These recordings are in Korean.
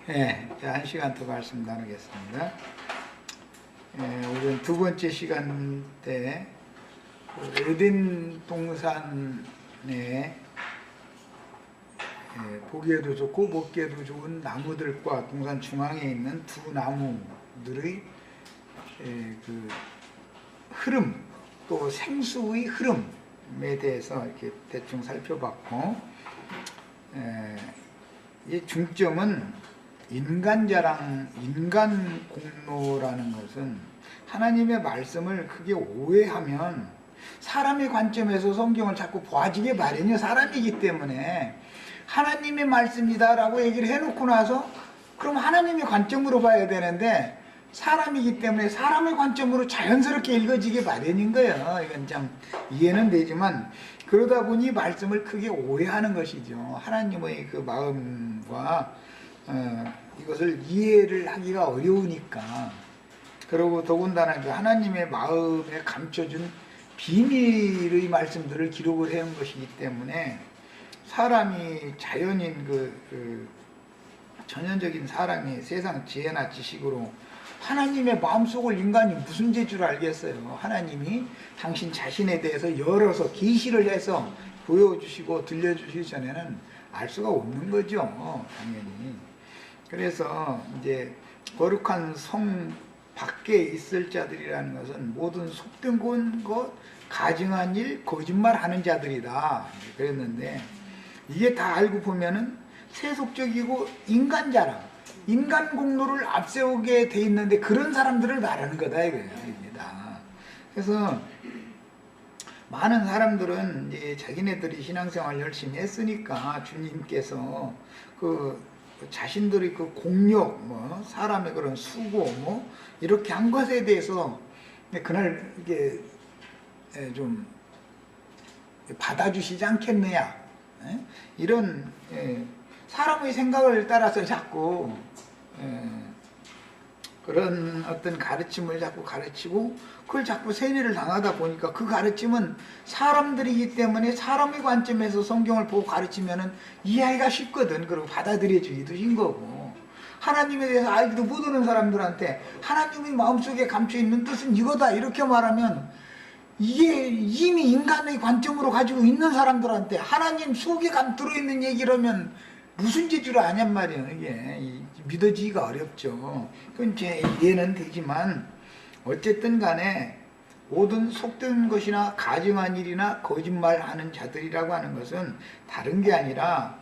예, 한 시간 더 말씀 나누겠습니다. 오늘 두 번째 시간 때 에덴 동산에 보기에도 좋고 먹기에도 좋은 나무들과 동산 중앙에 있는 두 나무들의 그 흐름, 또 생수의 흐름에 대해서 이렇게 대충 살펴봤고, 이 중점은 인간 자랑, 인간 공로라는 것은 하나님의 말씀을 크게 오해하면 사람의 관점에서 성경을 자꾸 봐주게 마련이요. 사람이기 때문에 하나님의 말씀이다라고 얘기를 해놓고 나서 그럼 하나님의 관점으로 봐야 되는데 사람이기 때문에 사람의 관점으로 자연스럽게 읽어지게 마련인 거예요. 이건 참 이해는 되지만 그러다 보니 말씀을 크게 오해하는 것이죠. 하나님의 그 마음과 이것을 이해를 하기가 어려우니까. 그리고 더군다나 그 하나님의 마음에 감춰준 비밀의 말씀들을 기록을 해온 것이기 때문에 사람이 자연인 전형적인 사람이 세상 지혜나 지식으로 하나님의 마음속을 인간이 무슨 재주를 알겠어요. 하나님이 당신 자신에 대해서 열어서 계시를 해서 보여주시고 들려주시기 전에는 알 수가 없는 거죠. 당연히. 그래서 이제 거룩한 성 밖에 있을 자들이라는 것은 모든 속된 것, 가증한 일, 거짓말하는 자들이다 그랬는데, 이게 다 알고 보면은 세속적이고 인간 자랑, 인간 공로를 앞세우게 돼 있는데 그런 사람들을 말하는 거다 이거예요. 이게 다. 그래서 많은 사람들은 이제 자기네들이 신앙생활 열심히 했으니까 주님께서 자신들의 그 공력, 사람의 그런 수고, 이렇게 한 것에 대해서 그날 이게 좀 받아주시지 않겠느냐, 이런 사람의 생각을 따라서 자꾸 그런 어떤 가르침을 자꾸 가르치고 그걸 자꾸 세뇌를 당하다 보니까 그 가르침은 사람들이기 때문에 사람의 관점에서 성경을 보고 가르치면은 이해하기가 쉽거든. 그리고 받아들여주기도 신 거고, 하나님에 대해서 알기도 못하는 사람들한테 하나님의 마음속에 감춰있는 뜻은 이거다 이렇게 말하면 이게 이미 인간의 관점으로 가지고 있는 사람들한테 하나님 속에 들어있는 얘기라면 무슨 재주를 아냔 말이에요. 이게 믿어지기가 어렵죠. 그건 제 이해는 되지만 어쨌든 간에 모든 속된 것이나 가증한 일이나 거짓말하는 자들이라고 하는 것은 다른 게 아니라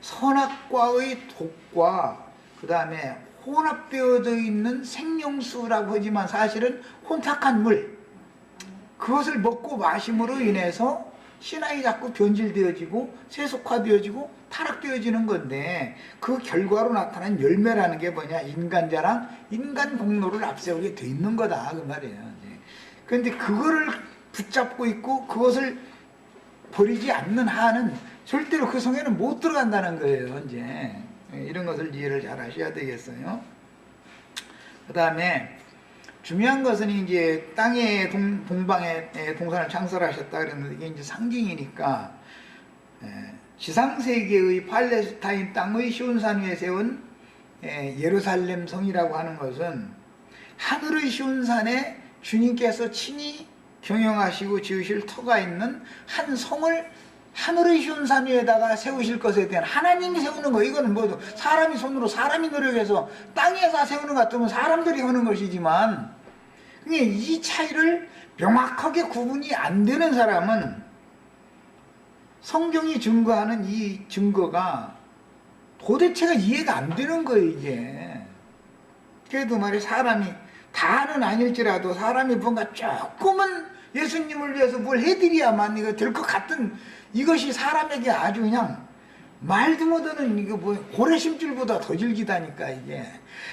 선악과의 독과 그 다음에 혼합되어져 있는 생명수라고 하지만 사실은 혼탁한 물, 그것을 먹고 마심으로 인해서 신앙이 자꾸 변질되어지고 세속화되어지고 타락되어지는 건데, 그 결과로 나타난 열매라는 게 뭐냐? 인간 자랑, 인간 공로를 앞세우게 돼 있는 거다 그 말이에요. 그런데 그거를 붙잡고 있고 그것을 버리지 않는 한은 절대로 그 성에는 못 들어간다는 거예요. 이제 이런 것을 이해를 잘 하셔야 되겠어요. 그 다음에 중요한 것은 이제 땅의 동방에 동산을 창설하셨다 그랬는데 이게 이제 상징이니까, 지상세계의 팔레스타인 땅의 시온산 위에 세운 예루살렘 성이라고 하는 것은 하늘의 시온산에 주님께서 친히 경영하시고 지으실 터가 있는 한 성을 하늘의 시온산 위에다가 세우실 것에 대한 하나님이 세우는 거, 이거는 뭐 사람이 손으로 사람이 노력해서 땅에서 세우는 것 같으면 사람들이 하는 것이지만, 이 차이를 명확하게 구분이 안 되는 사람은 성경이 증거하는 이 증거가 도대체가 이해가 안 되는 거예요. 이게 그래도 말이야, 사람이 다는 아닐지라도 사람이 뭔가 조금은 예수님을 위해서 뭘 해드려야만 이거 될 것 같은, 이것이 사람에게 아주 그냥 말도 못하는 이거 고래심줄보다 더 질기다니까. 이게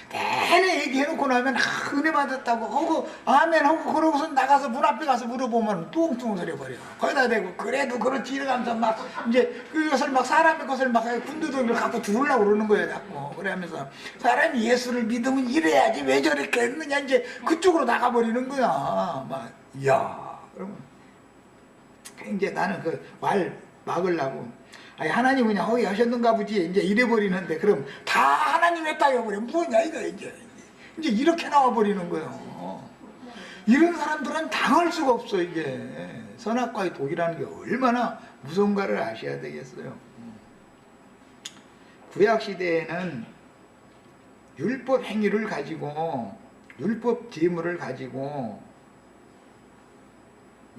내내 얘기해놓고 나면 은혜 받았다고 하고 아멘 하고 그러고서 나가서 문 앞에 가서 물어보면 뚱뚱 서려버려. 거기다 대고 그래도 그렇지 이러면서 막 이제 그것을 막 사람의 것을 막 군두더기를 갖고 죽으려고 그러는 거예요 자꾸. 그러면서 사람이 예수를 믿으면 이래야지 왜 저렇게 했느냐, 이제 그쪽으로 나가버리는 거야. 막 이야, 그러면 이제 나는 그 말 막으려고, 아니 하나님 그냥 허위 하셨는가 보지 이제 이래버리는데, 그럼 다 하나님 했다 해버려. 뭐냐 이거 이제 이렇게 나와버리는 거예요. 이런 사람들은 당할 수가 없어. 이게 선악과의 독이라는 게 얼마나 무서운가를 아셔야 되겠어요. 구약시대에는 율법 행위를 가지고 율법 제물을 가지고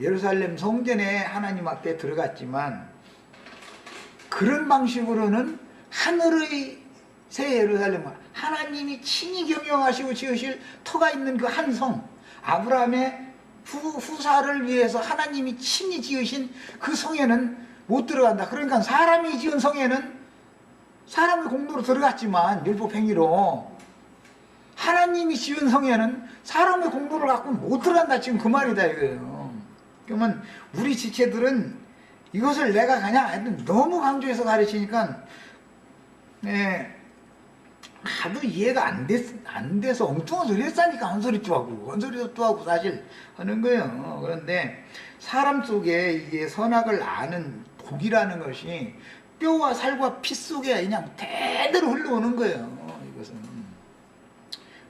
예루살렘 성전에 하나님 앞에 들어갔지만 그런 방식으로는 하늘의 새 예루살렘, 하나님이 친히 경영하시고 지으실 터가 있는 그 한 성, 아브라함의 후사를 위해서 하나님이 친히 지으신 그 성에는 못 들어간다. 그러니까 사람이 지은 성에는 사람의 공로로 들어갔지만 율법 행위로, 하나님이 지은 성에는 사람의 공로를 갖고 못 들어간다. 지금 그 말이다 이거예요. 그러면 우리 지체들은 이것을 내가 그냥 너무 강조해서 가르치니까 하도 이해가 안 돼서 엉뚱한 소리 했으니까 헛소리도 하고 사실 하는 거예요. 그런데 사람 속에 이게 선악을 아는 독이라는 것이 뼈와 살과 피 속에 그냥 대대로 흘러오는 거예요. 이것은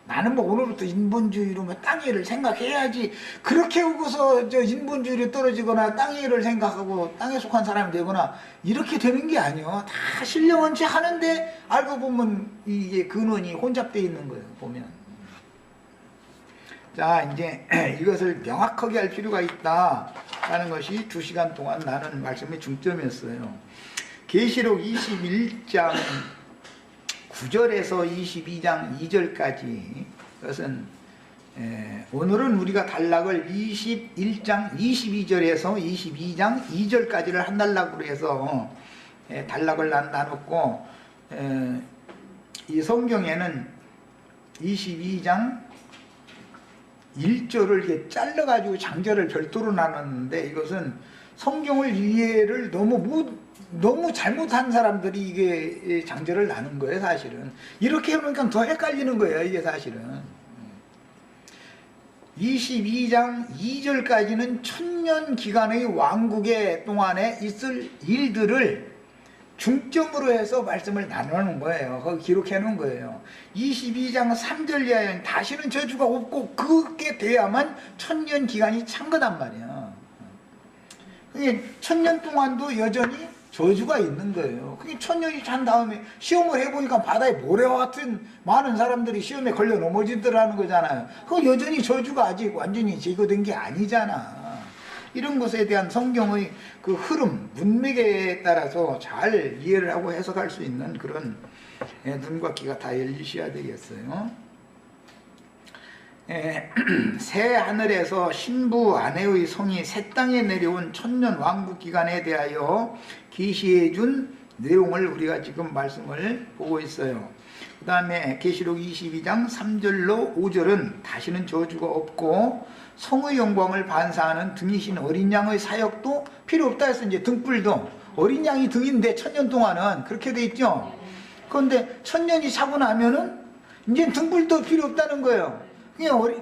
나는 뭐 오늘부터 인본주의로 땅의 일을 생각해야지, 그렇게 하고서 인본주의로 떨어지거나 땅의 일을 생각하고 땅에 속한 사람이 되거나 이렇게 되는 게 아니요. 다 신령한 채 하는데 알고 보면 이게 근원이 혼잡되어 있는 거예요. 보면. 자, 이제 이것을 명확하게 할 필요가 있다라는 것이 2시간 동안 나눈 말씀의 중점이었어요. 계시록 21장 9절에서 22장 2절까지, 그것은 오늘은 우리가 단락을 21장 22절에서 22장 2절까지를 한 단락으로 해서 단락을 나눴고, 이 성경에는 22장 1절을 이렇게 잘라가지고 장절을 별도로 나눴는데, 이것은 성경을 이해를 너무 잘못한 사람들이 이게 장절을 나눈 거예요. 사실은 이렇게 해보니까 더 헷갈리는 거예요. 이게 사실은 22장 2절까지는 천년 기간의 왕국의 동안에 있을 일들을 중점으로 해서 말씀을 나누는 거예요. 거기 기록해 놓은 거예요. 22장 3절 이하에는 다시는 저주가 없고 그게 돼야만 천년 기간이 찬 거단 말이야. 천년 동안도 여전히 저주가 있는 거예요. 그게 천년이 찬 다음에 시험을 해보니까 바다에 모래와 같은 많은 사람들이 시험에 걸려 넘어지더라는 거잖아요. 그 여전히 저주가 아직 완전히 제거된 게 아니잖아. 이런 것에 대한 성경의 그 흐름, 문맥에 따라서 잘 이해를 하고 해석할 수 있는 그런 눈과 귀가 다 열리셔야 되겠어요. 새 하늘에서 신부 아내의 성이 새 땅에 내려온 천년 왕국 기간에 대하여 계시해 준 내용을 우리가 지금 말씀을 보고 있어요. 그 다음에 계시록 22장 3절로 5절은 다시는 저주가 없고 성의 영광을 반사하는 등이신 어린 양의 사역도 필요 없다 해서, 이제 등불도 어린 양이 등인데 천년 동안은 그렇게 돼 있죠. 그런데 천년이 차고 나면은 이제 등불도 필요 없다는 거예요.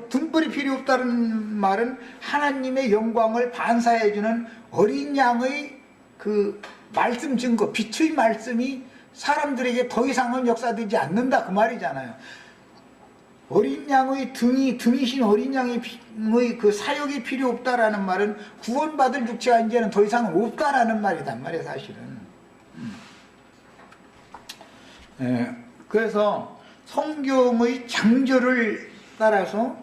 등불이 필요 없다는 말은 하나님의 영광을 반사해주는 어린 양의 그 말씀 증거, 빛의 말씀이 사람들에게 더 이상은 역사되지 않는다, 그 말이잖아요. 어린 양의 등이신 어린 양의 그 사역이 필요 없다라는 말은 구원받을 육체가 이제는 더 이상은 없다라는 말이단 말이에요, 사실은. 그래서 성경의 장절을 따라서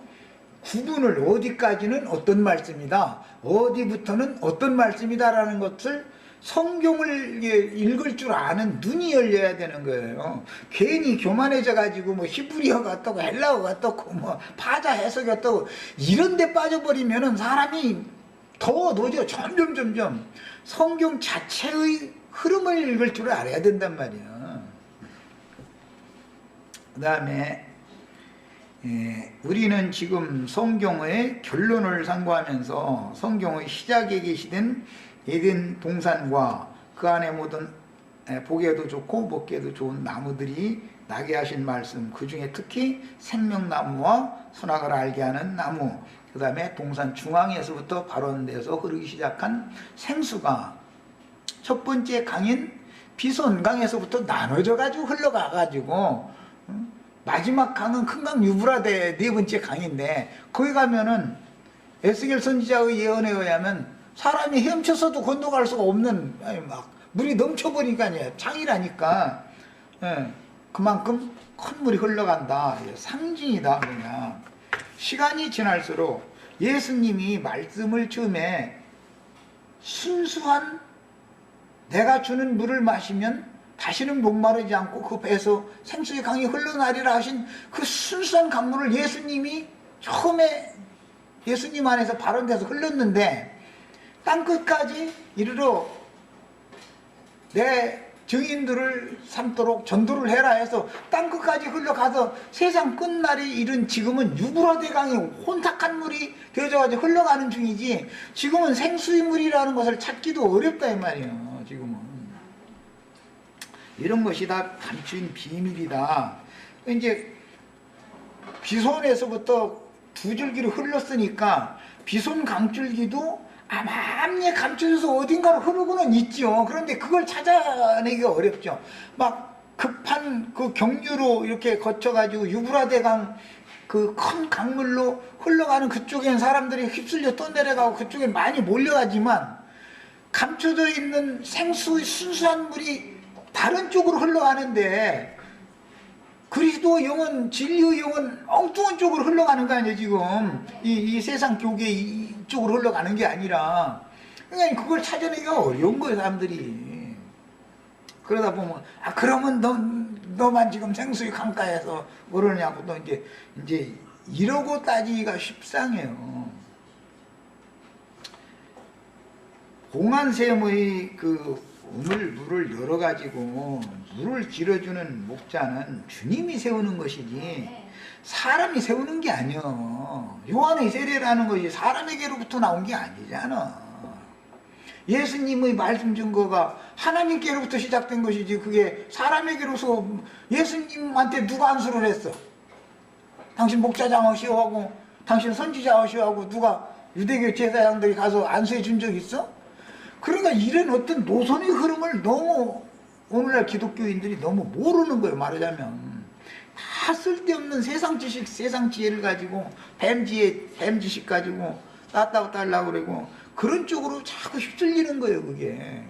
구분을, 어디까지는 어떤 말씀이다, 어디부터는 어떤 말씀이다라는 것을 성경을 읽을 줄 아는 눈이 열려야 되는 거예요. 괜히 교만해져 가지고 뭐 히브리어 같다고 헬라어 같다고 뭐 파자 해석 같다고 이런 데 빠져버리면은 사람이 더 노죠. 점점 성경 자체의 흐름을 읽을 줄 알아야 된단 말이야. 그 다음에 우리는 지금 성경의 결론을 상고하면서 성경의 시작에 계시된 에덴 동산과 그 안에 모든 보기에도 좋고 먹기에도 좋은 나무들이 나게 하신 말씀, 그 중에 특히 생명나무와 선악을 알게 하는 나무, 그 다음에 동산 중앙에서부터 발원돼서 흐르기 시작한 생수가 첫 번째 강인 비손강에서부터 나눠져 가지고 흘러가 가지고 마지막 강은 큰 강 유브라데 네 번째 강인데 거기 가면은 에스겔 선지자의 예언에 의하면 사람이 헤엄쳐서도 건너갈 수가 없는, 아니 막 물이 넘쳐버리니까 창이라니까, 예, 그만큼 큰 물이 흘러간다. 상징이다. 그냥 시간이 지날수록 예수님이 말씀을 처음에 순수한 내가 주는 물을 마시면 다시는 목마르지 않고 그 배에서 생수의 강이 흘러나리라 하신 그 순수한 강물을 예수님이 처음에 예수님 안에서 발원돼서 흘렀는데 땅끝까지 이르러 내 증인들을 삼도록 전도를 해라 해서 땅끝까지 흘러가서 세상 끝날이 이른 지금은 유브라데 강이 혼탁한 물이 되어져가지고 흘러가는 중이지, 지금은 생수의 물이라는 것을 찾기도 어렵다 이 말이에요. 지금은 이런 것이 다 감추인 비밀이다. 이제 비손에서부터 두 줄기로 흘렀으니까 비손 강줄기도 암암리에 감춰져서 어딘가로 흐르고는 있죠. 그런데 그걸 찾아내기가 어렵죠. 막 급한 그 경유로 이렇게 거쳐가지고 유브라데강 그 큰 강물로 흘러가는 그쪽엔 사람들이 휩쓸려 떠내려가고 그쪽에 많이 몰려가지만 감춰져 있는 생수의 순수한 물이 다른 쪽으로 흘러가는데 그리스도 영은, 진리의 영은 엉뚱한 쪽으로 흘러가는 거 아니에요, 지금. 이 세상 교계 이쪽으로 흘러가는 게 아니라. 그러니까 그걸 찾아내기가 어려운 거예요, 사람들이. 그러다 보면, 아, 그러면 너만 지금 생수의 강가에서 그러냐고, 또 이제 이러고 따지기가 쉽상해요. 공안샘의 그 물을 열어가지고 물을 길어주는 목자는 주님이 세우는 것이지 사람이 세우는 게 아니요. 요한의 세례라는 것이 사람에게로부터 나온 게 아니잖아. 예수님의 말씀 증거가 하나님께로부터 시작된 것이지 그게 사람에게로서 예수님한테 누가 안수를 했어? 당신 목자장 하시오하고 당신 선지자 하시오하고 누가 유대교 제사장들이 가서 안수해 준 적 있어? 그러니까 이런 어떤 노선의 흐름을 너무 오늘날 기독교인들이 너무 모르는 거예요. 말하자면 다 쓸데없는 세상 지식, 세상 지혜를 가지고 뱀지식 가지고 따따고 달라고 그러고 그런 쪽으로 자꾸 휩쓸리는 거예요. 그게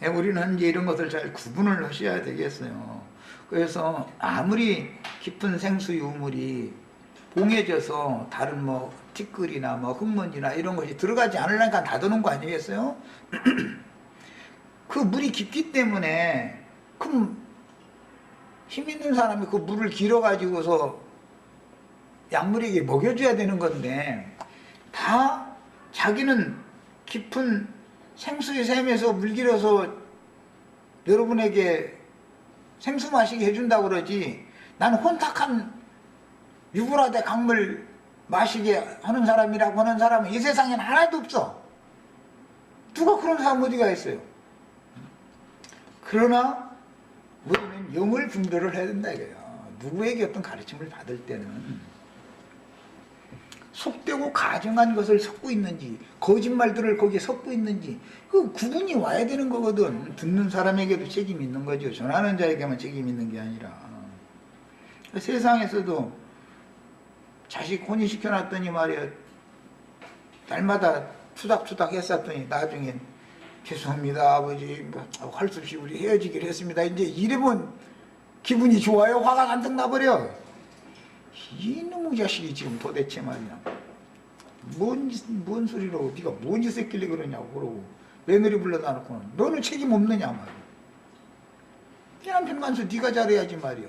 우리는 이제 이런 것을 잘 구분을 하셔야 되겠어요. 그래서 아무리 깊은 생수 유물이 봉해져서 다른 뭐 티끌이나 뭐 흙먼지나 이런 것이 들어가지 않으려니까 닫아놓은 거 아니겠어요? 그 물이 깊기 때문에 그 힘 있는 사람이 그 물을 길어가지고서 약물에게 먹여줘야 되는 건데 다 자기는 깊은 생수의 샘에서 물 길어서 여러분에게 생수 마시게 해준다고 그러지 나는 혼탁한 유브라데 강물 마시게 하는 사람이라고 하는 사람은 이 세상엔 하나도 없어. 누가 그런 사람 어디가 있어요? 그러나 우리는 영을 분별을 해야 된다 이거예요. 누구에게 어떤 가르침을 받을 때는 속되고 가증한 것을 섞고 있는지 거짓말들을 거기에 섞고 있는지 그 구분이 와야 되는 거거든. 듣는 사람에게도 책임이 있는 거죠. 전하는 자에게만 책임이 있는 게 아니라. 세상에서도 자식 혼인시켜놨더니 말이야 날마다 투닥투닥 했었더니 나중엔 죄송합니다 아버지 할 수 없이 우리 헤어지기로 했습니다 이제 이러면 기분이 좋아요? 화가 잔뜩 나버려. 이놈의 자식이 지금 도대체 말이야 뭔 소리로 네가 뭔 짓 했길래 그러냐고 그러고 며느리 불러다 놓고는 너는 책임 없느냐 말이야. 네 남편 만서 네가 잘해야지 말이야.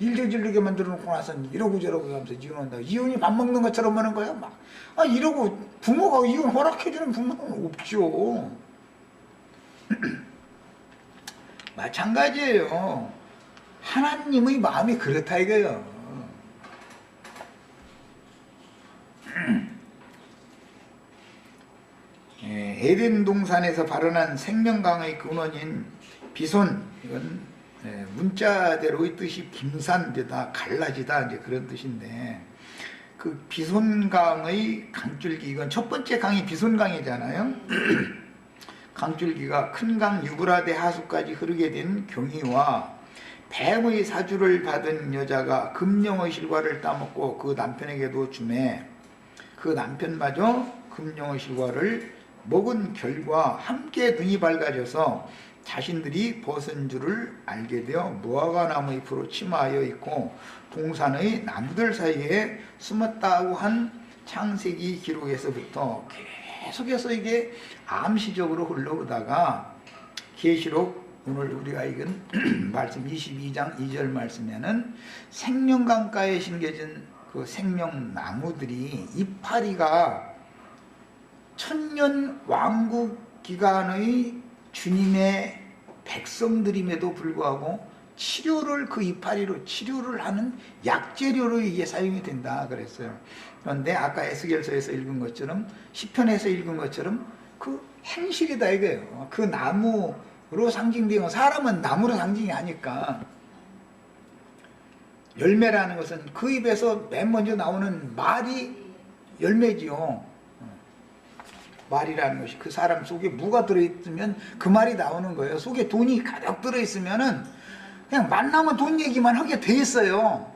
일 저지르게 만들어 놓고 나서 이러고 저러고 하면서 이혼한다고. 이혼이 밥 먹는 것처럼 하는 거야 막. 아 이러고 부모가 이혼 허락해주는 부모는 없죠. 마찬가지예요. 하나님의 마음이 그렇다 이거예요. 에덴 동산에서 발원한 생명강의 근원인 비손, 이건 문자대로의 뜻이 김산되다, 갈라지다 이제 그런 뜻인데 그 비손강의 강줄기, 이건 첫 번째 강이 비손강이잖아요. 강줄기가 큰 강 유브라데 하수까지 흐르게 된 경위와 뱀의 사주를 받은 여자가 금령의 실과를 따먹고 그 남편에게도 주매 그 남편마저 금령의 실과를 먹은 결과 함께 눈이 밝아져서 자신들이 벗은 줄을 알게 되어 무화과 나무 잎으로 치마하여 있고 동산의 나무들 사이에 숨었다고 한 창세기 기록에서부터 계속해서 이게 암시적으로 흘러오다가 계시록 오늘 우리가 읽은 말씀 22장 2절 말씀에는 생명강가에 심겨진 그 생명나무들이 이파리가 천년 왕국 기간의 주님의 백성들임에도 불구하고 치료를 그 이파리로 치료를 하는 약재료로 이게 사용이 된다 그랬어요. 그런데 아까 에스겔서에서 읽은 것처럼 시편에서 읽은 것처럼 그 행실이다 이거예요. 그 나무로 상징된 건 사람은 나무로 상징이 아니까 열매라는 것은 그 입에서 맨 먼저 나오는 말이 열매지요. 말이라는 것이 그 사람 속에 무가 들어있으면 그 말이 나오는 거예요. 속에 돈이 가득 들어있으면은 그냥 만나면 돈 얘기만 하게 돼 있어요.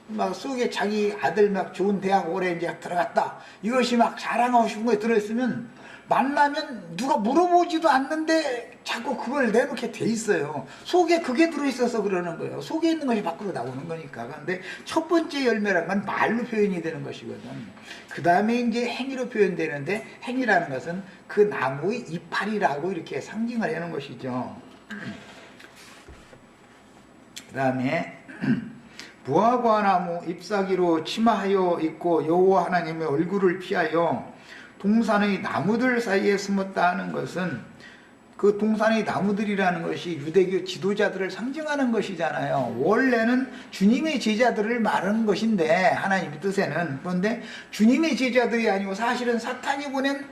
막 속에 자기 아들 막 좋은 대학 올해 이제 들어갔다. 이것이 막 자랑하고 싶은 거에 들어있으면 만나면 누가 물어보지도 않는데 자꾸 그걸 내놓게 돼 있어요. 속에 그게 들어있어서 그러는 거예요. 속에 있는 것이 밖으로 나오는 거니까. 그런데 첫 번째 열매란 건 말로 표현이 되는 것이거든. 그 다음에 이제 행위로 표현되는데 행위라는 것은 그 나무의 이파리라고 이렇게 상징을 하는 것이죠. 그 다음에 무화과 나무 잎사귀로 치마하여 있고 여호와 하나님의 얼굴을 피하여 동산의 나무들 사이에 숨었다 하는 것은 그 동산의 나무들이라는 것이 유대교 지도자들을 상징하는 것이잖아요. 원래는 주님의 제자들을 말하는 것인데 하나님의 뜻에는 그런데 주님의 제자들이 아니고 사실은 사탄이 보낸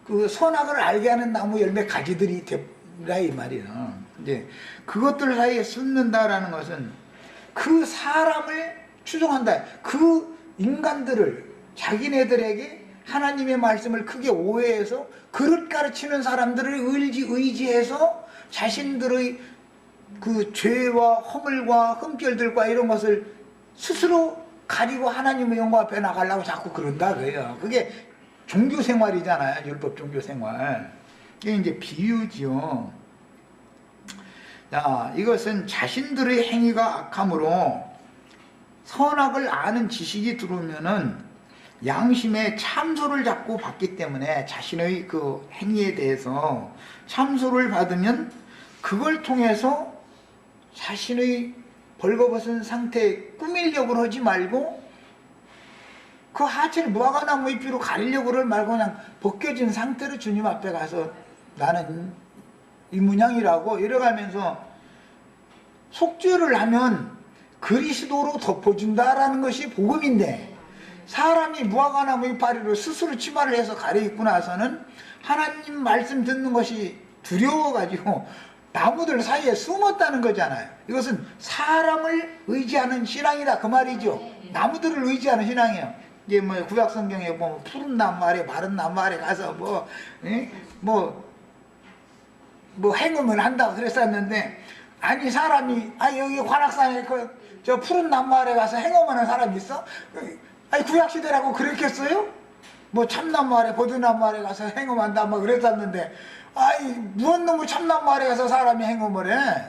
그 선악을 알게 하는 나무 열매 가지들이 되라 이 말이야. 이제 그것들 사이에 숨는다라는 것은 그 사람을 추종한다. 그 인간들을 자기네들에게 하나님의 말씀을 크게 오해해서 그릇 가르치는 사람들을 의지해서 자신들의 그 죄와 허물과 흠결들과 이런 것을 스스로 가리고 하나님의 영광 앞에 나가려고 자꾸 그런다 그래요. 그게 종교 생활이잖아요. 율법 종교 생활. 이게 이제 비유지요. 자, 이것은 자신들의 행위가 악함으로 선악을 아는 지식이 들어오면은 양심의 참소를 자꾸 받기 때문에 자신의 그 행위에 대해서 참소를 받으면 그걸 통해서 자신의 벌거벗은 상태에 꾸미려고 하지 말고 그 하체를 무화과 나무 잎으로 가리려고 그러지 말고 그냥 벗겨진 상태로 주님 앞에 가서 나는 이 문양이라고 이래가면서 속죄를 하면 그리스도로 덮어준다라는 것이 복음인데 사람이 무화과 나무 이파리로 스스로 치마를 해서 가려입고 나서는 하나님 말씀 듣는 것이 두려워가지고 나무들 사이에 숨었다는 거잖아요. 이것은 사람을 의지하는 신앙이다 그 말이죠. 나무들을 의지하는 신앙이에요. 이제 뭐 구약 성경에 보면 푸른 나무 아래 마른 나무 아래 가서 뭐 행음을 한다고 그랬었는데 아니 사람이 여기 관악산에 저 푸른 나무 아래 가서 행음하는 사람이 있어? 아니 구약시대라고 그랬겠어요? 뭐 참나무 아래 버드나무 아래 가서 행음한다 뭐 그랬었는데 아이 무슨 놈의 참나무 아래 가서 사람이 행음을 해?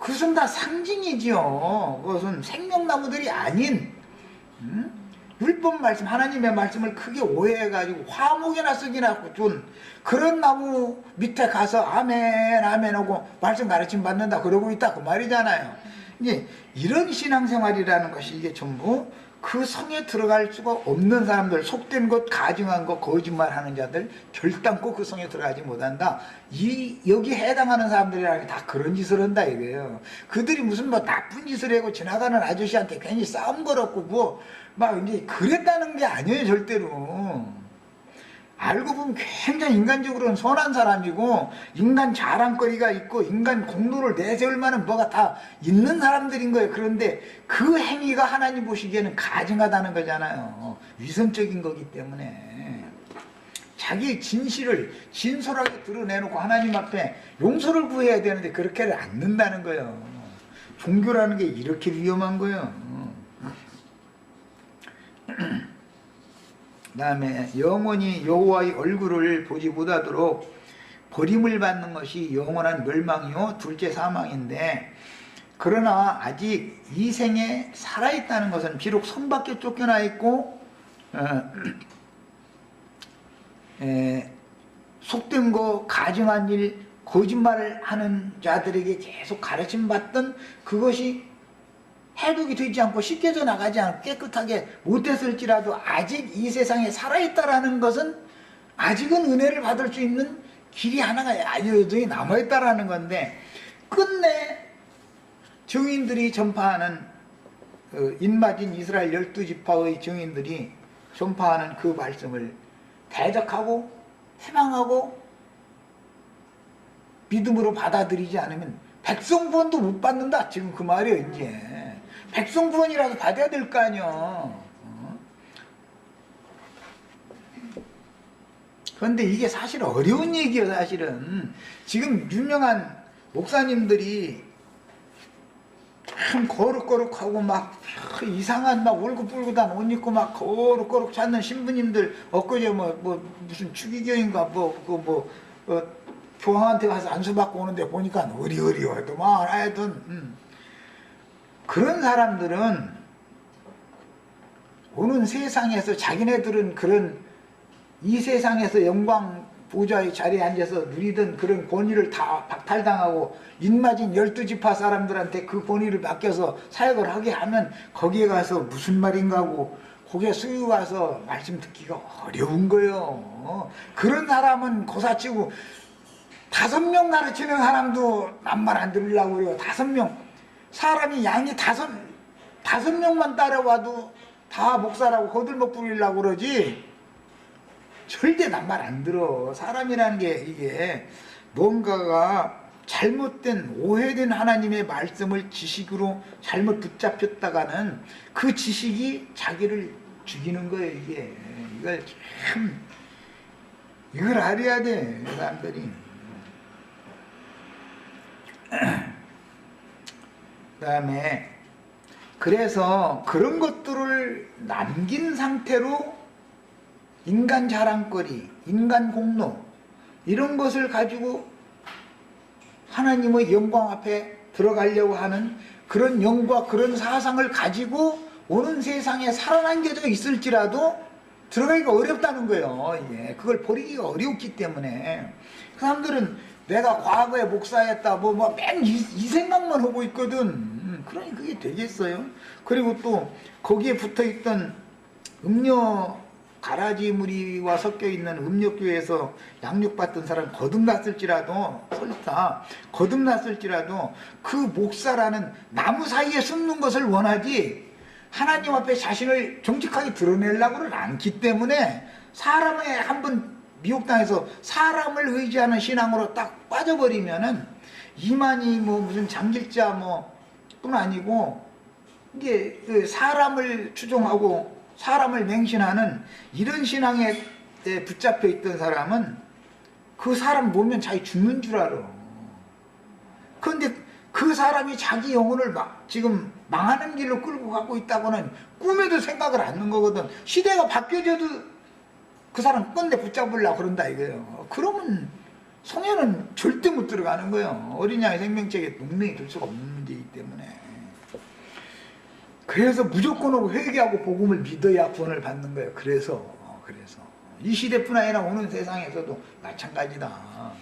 그것은 다 상징이지요. 그것은 생명나무들이 아닌 율법 말씀 하나님의 말씀을 크게 오해해가지고 화목이나 쓰기나 준 그런 나무 밑에 가서 아멘 아멘 하고 말씀 가르침 받는다 그러고 있다 그 말이잖아요. 이제 이런 신앙생활이라는 것이 이게 전부 그 성에 들어갈 수가 없는 사람들, 속된 것, 가증한 것, 거짓말하는 자들 결단코 그 성에 들어가지 못한다. 여기 해당하는 사람들이라는 게 다 그런 짓을 한다 이거예요. 그들이 무슨 뭐 나쁜 짓을 하고 지나가는 아저씨한테 괜히 싸움 걸었고 막 이제 그랬다는 게 아니에요 절대로. 알고 보면 굉장히 인간적으로는 선한 사람이고 인간 자랑거리가 있고 인간 공로를 내세울 만한 뭐가 다 있는 사람들인 거예요. 그런데 그 행위가 하나님 보시기에는 가증하다는 거잖아요. 위선적인 거기 때문에. 자기의 진솔하게 드러내놓고 하나님 앞에 용서를 구해야 되는데 그렇게를 않는다는 거예요. 종교라는 게 이렇게 위험한 거예요. 그 다음에 영원히 여호와의 얼굴을 보지 못하도록 버림을 받는 것이 영원한 멸망이요 둘째 사망인데, 그러나 아직 이 생에 살아있다는 것은 비록 성 밖에 쫓겨나 있고 속된 거, 가증한 일, 거짓말을 하는 자들에게 계속 가르침 받던 그것이 해독이 되지 않고 씻겨져 나가지 않고 깨끗하게 못했을지라도 아직 이 세상에 살아있다라는 것은 아직은 은혜를 받을 수 있는 길이 하나가 여전히 남아있다라는 건데, 끝내 증인들이 전파하는 인마진 이스라엘 12지파의 증인들이 전파하는 그 말씀을 대적하고 해방하고 믿음으로 받아들이지 않으면 백성 구원도 못 받는다, 지금 그 말이에요. 이제 백성 구원이라도 받아야 될 거 아니야. 그런데 이게 사실 어려운 얘기예요. 사실은 지금 유명한 목사님들이 참 거룩거룩하고 막 이상한 막 울긋불긋한 옷 입고 막 거룩거룩 찾는 신부님들, 엊그제 무슨 추기경인가 교황한테 가서 안수받고 오는데 보니까 어리어리하더만. 하여튼 그런 사람들은 오는 세상에서 자기네들은 그런 이 세상에서 영광 보좌의 자리에 앉아서 누리던 그런 권위를 다 박탈당하고 인마진 12지파 사람들한테 그 권위를 맡겨서 사역을 하게 하면 거기에 가서 무슨 말인가 하고 거기에 수요 와서 말씀 듣기가 어려운 거예요. 그런 사람은 고사치고 5명 가르치는 사람도 남말 안 들으려고 그래요. 5명. 사람이 양이 5명만 따라와도 다 목사라고 거들먹 부리려고 그러지, 절대 남말 안 들어. 사람이라는 게 이게 뭔가가 잘못된 오해된 하나님의 말씀을 지식으로 잘못 붙잡혔다가는 그 지식이 자기를 죽이는 거예요. 이걸 알아야 돼, 사람들이. 그 다음에 그래서 그런 것들을 남긴 상태로 인간 자랑거리, 인간 공로, 이런 것을 가지고 하나님의 영광 앞에 들어가려고 하는 그런 영과 그런 사상을 가지고 오는 세상에 살아남겨져 있을지라도 들어가기가 어렵다는 거예요. 이게 그걸 버리기가 어렵기 때문에 그 사람들은 내가 과거에 목사였다 맨 이 생각만 하고 있거든. 그러니 그게 되겠어요? 그리고 또 거기에 붙어있던 음료 가라지 무리와 섞여 있는 음력교에서 양육받던 사람 거듭났을지라도, 설사 거듭났을지라도 그 목사라는 나무 사이에 숨는 것을 원하지 하나님 앞에 자신을 정직하게 드러내려고는 않기 때문에, 사람에 한번 미혹당해서 사람을 의지하는 신앙으로 딱 빠져버리면은 이만희 무슨 장길자 뿐 아니고 이게 사람을 추종하고 사람을 맹신하는 이런 신앙에 붙잡혀 있던 사람은 그 사람 보면 자기 죽는 줄 알아. 그런데 그 사람이 자기 영혼을 지금 망하는 길로 끌고 가고 있다고는 꿈에도 생각을 안 하는 거거든. 시대가 바뀌어져도 그 사람 꼰대 붙잡으려고 그런다 이거예요. 그러면 성현은 절대 못 들어가는 거예요. 어린 양의 생명책에 동맹이 될 수가 없는 문제이기 때문에. 그래서 무조건 오고 회개하고 복음을 믿어야 구원을 받는 거예요. 그래서 이 시대뿐 아니라 오는 세상에서도 마찬가지다.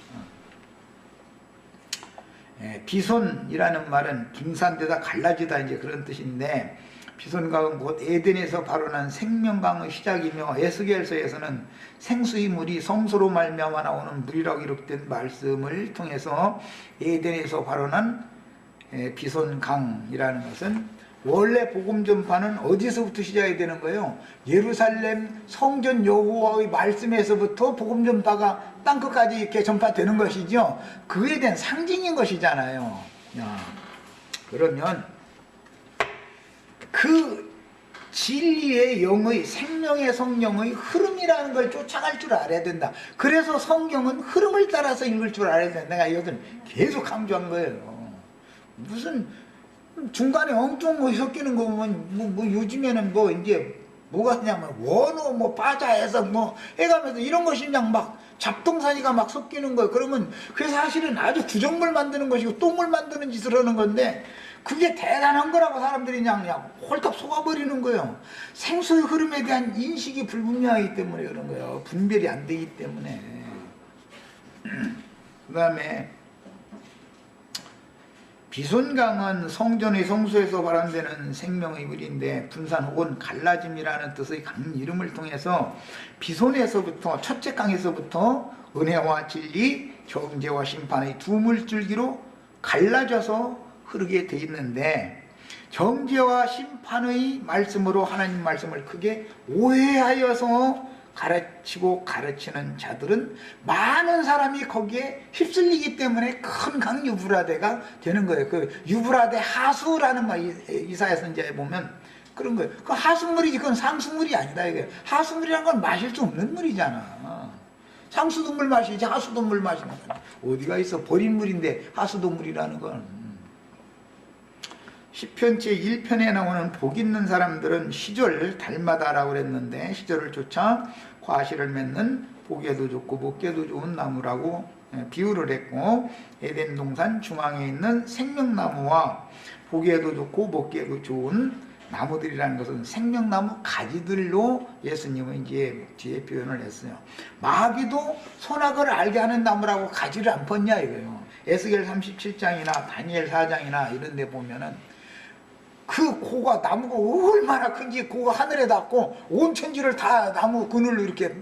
비손이라는 말은 분산되다 갈라지다 이제 그런 뜻인데, 비손강은 곧 에덴에서 발원한 생명강의 시작이며 에스겔서에서는 생수의 물이 성소로 말미암아 나오는 물이라고 기록된 말씀을 통해서 에덴에서 발원한 비손강이라는 것은 원래 복음 전파는 어디서부터 시작이 되는 거예요? 예루살렘 성전 여호와의 말씀에서부터 복음 전파가 땅끝까지 이렇게 전파되는 것이죠. 그에 대한 상징인 것이잖아요. 그러면 그 진리의 영의 생명의 성령의 흐름이라는 걸 쫓아갈 줄 알아야 된다. 그래서 성경은 흐름을 따라서 읽을 줄 알아야 된다. 내가 이것을 계속 강조한 거예요. 무슨 중간에 엉뚱한 거 섞이는 거 보면 뭐 요즘에는 뭐 이제 뭐가 그냥 원어 뭐 바자해서 뭐 해가면서 이런 것이 그냥 막 잡동사니가 막 섞이는 거예요. 그러면 그게 사실은 아주 구정물 만드는 것이고 똥물 만드는 짓을 하는 건데 그게 대단한 거라고 사람들이 그냥 홀딱 속아버리는 거예요. 생수의 흐름에 대한 인식이 불분명하기 때문에 그런 거예요. 분별이 안 되기 때문에. 그 다음에 비손강은 성전의 성소에서 발현되는 생명의 물인데 분산 혹은 갈라짐이라는 뜻의 강 이름을 통해서 비손에서부터 첫째 강에서부터 은혜와 진리, 정죄와 심판의 두 물줄기로 갈라져서 흐르게 돼 있는데 정죄와 심판의 말씀으로 하나님 말씀을 크게 오해하여서 가르치고 가르치는 자들은 많은 사람이 거기에 휩쓸리기 때문에 큰 강 유브라데가 되는 거예요. 그 유브라데 하수라는 말 이사야 선지자에 보면 그런 거예요. 그 하수물이지 그건 상수물이 아니다 이게. 하수물이란 건 마실 수 없는 물이잖아. 상수도 물 마시지 하수도 물 마시는 거야. 어디가 있어 버린 물인데 하수도 물이라는 건. 시편 제1편에 나오는 복 있는 사람들은 시절 달마다라고 그랬는데 시절을 쫓아 과실을 맺는 보기에도 좋고 먹기에도 좋은 나무라고 비유를 했고 에덴 동산 중앙에 있는 생명나무와 보기에도 좋고 먹기에도 좋은 나무들이라는 것은 생명나무 가지들로 예수님은 이제 뒤에 표현을 했어요. 마귀도 선악을 알게 하는 나무라고 가지를 안 폈냐 이거예요. 에스겔 37장이나 다니엘 4장이나 이런 데 보면은 그 고가 나무가 얼마나 큰지 고가 하늘에 닿고 온 천지를 다 나무 그늘로 이렇게